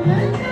Thank you.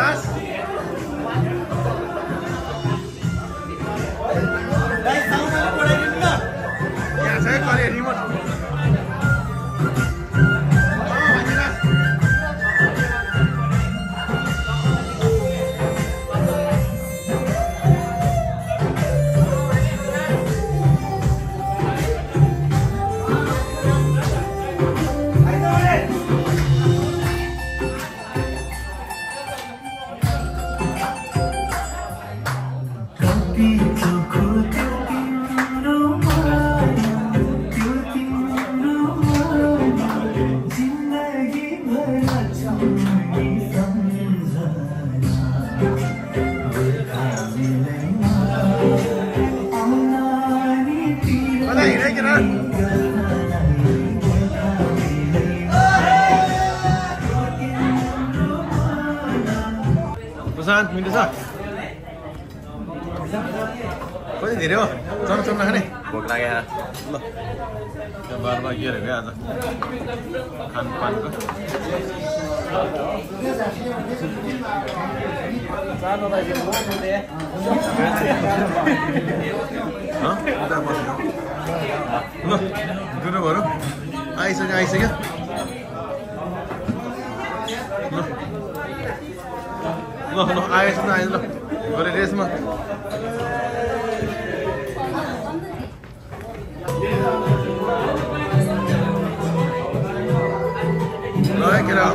विकास यहाँ छ कले रिमोट प्रशान्त मिल्दैछ कति धेरै हो चम्चम नखाने भोक लाग्यो ल त्यो बारमा के अरे आज खानपानको ल गुरुहरू आइसक्यो ल आएछ न आएछ ल गरे रेसमा ल केरा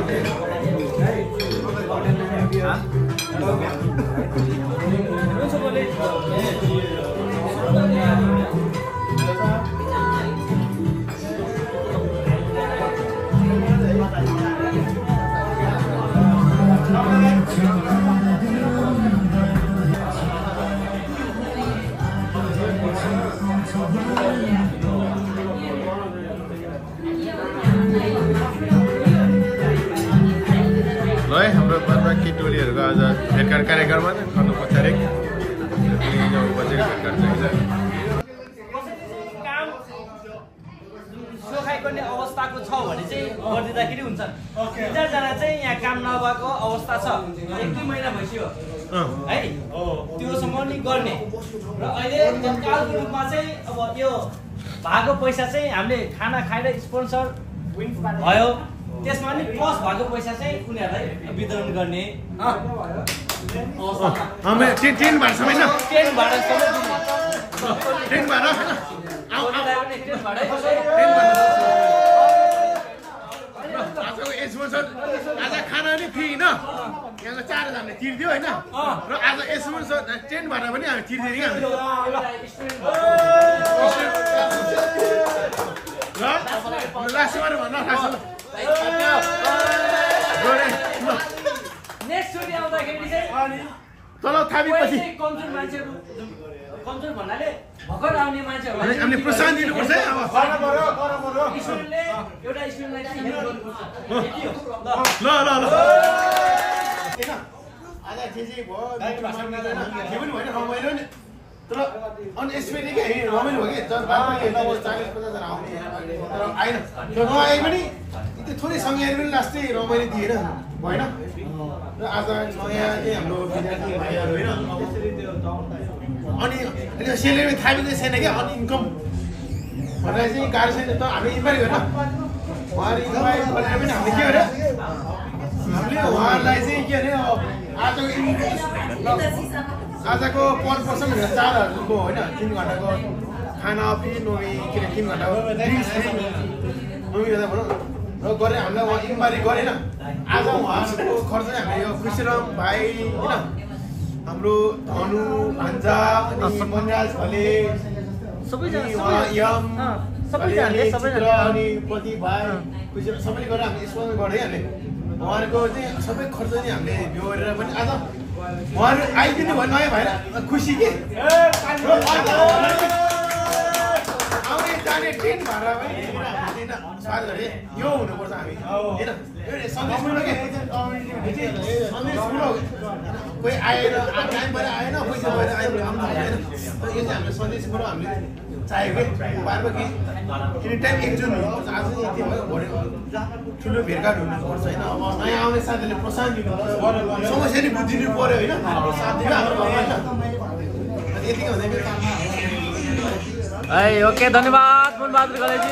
ल है हाम्रो पर्वत टोलीहरूको आज भेटघाट कार्यक्रममा गर्नु पछाडि सोखाइ गर्ने अवस्थाको छ भने चाहिँ गरिदिँदाखेरि हुन्छ। 4जना चाहिँ यहाँ काम नभएको अवस्था छ, 1-2 महिना भइसक्यो है, त्योसम्म नि गर्ने र अहिले तत्कालको रूपमा चाहिँ अब यो भएको पैसा चाहिँ हामीले खाना खाएर स्पोन्सर भयो, त्यसमा नि प्लस भएको पैसा चाहिँ उनीहरूलाई वितरण गर्ने टेन भाडा सबै न टेन भाडा सबै टेन भाडा आज खाना नि फ्री न यहाँ 4जनाले तिर्दियो होइन र आज स्पोन्सर टेन भाडा पनि हामी तिर्दियो नि ल लास्टमा भन्न खास नेक्स्ट चोटि आउँदाखेरि चाहिँ तल थापेपछि कमजोर मान्छेहरू कमजोर भन्नाले भर्खर आउने मान्छेहरू हामीले प्रोत्साहन दिनुपर्छ है अब स्टुडेन्टले एउटा स्टुडेन्टलाई चाहिँ हेल्प गर्नुपर्छ ल ल ल आज जे भयो के पनि भएन रमाइलो नि तर अनएक्सपेक्टेड के रमाइलो भयो कि 40-50 जना आउने तर आएन त्यो नआए पनि त्यो थोरै संज्ञाहरू पनि लास्टै रमाइलो दिएन भएन र आज नयाँ चाहिँ हाम्रो विद्यार्थी भाइहरू होइन अनि सेलेरी थाहा छैन क्या अनि इन्कम भनेर चाहिँ गाह्रो छैन त हामीले इन्क्वायरी गरेन उहाँहरू इन्क्वायरी गरेर पनि हामीले के गरे हामीले उहाँहरूलाई चाहिँ के अरे आजको पर पर्सन भनेर 4000को होइन 3 घन्टाको खाना फी नोमी के अरे 3 घन्टाको नोमी गर्दा भनौँ र गरेर हामीलाई उहाँ इन्क्वायरी गरेन आज उहाँहरूको खर्च चाहिँ हामीले यो खुसीराम भाइ होइन हाम्रो धनु भान्जा अनि मनराज भले सबैजना अनि प्रदीप भाइ खुसीराम सबैले गरेर हामीले स्पोन्सर गरिहाले उहाँहरूको चाहिँ सबै खर्च चाहिँ हामीले यो गरेर पनि आज उहाँहरू आइदिनु भयो नयाँ भएर खुसी के आउने जाने टेन्ट भाडा पनि स्वाद गरे यो हुनुपर्छ हामी होइन सन्देश पुरो के सन्देश पुरो कोही आएर टाइम भएर आएन पैसा भएर आएन काम भएन यो चाहिँ हामीले सन्देश पुरो हामीले चाहेको बारमा कि एनी टाइम एकजुट हुनुपर्छ आज यति भयो भोलि ठुलो भेटघाट हुनुपर्छ होइन अब नयाँ आउने साथीहरूले प्रोत्साहन दिनुपर्छ समस्या नि बुझिदिनु पऱ्यो होइन साथ दिनु हाम्रो होइन यतिकै हुँदैन ओके धन्यवाद मुनबहादुर कलेजी।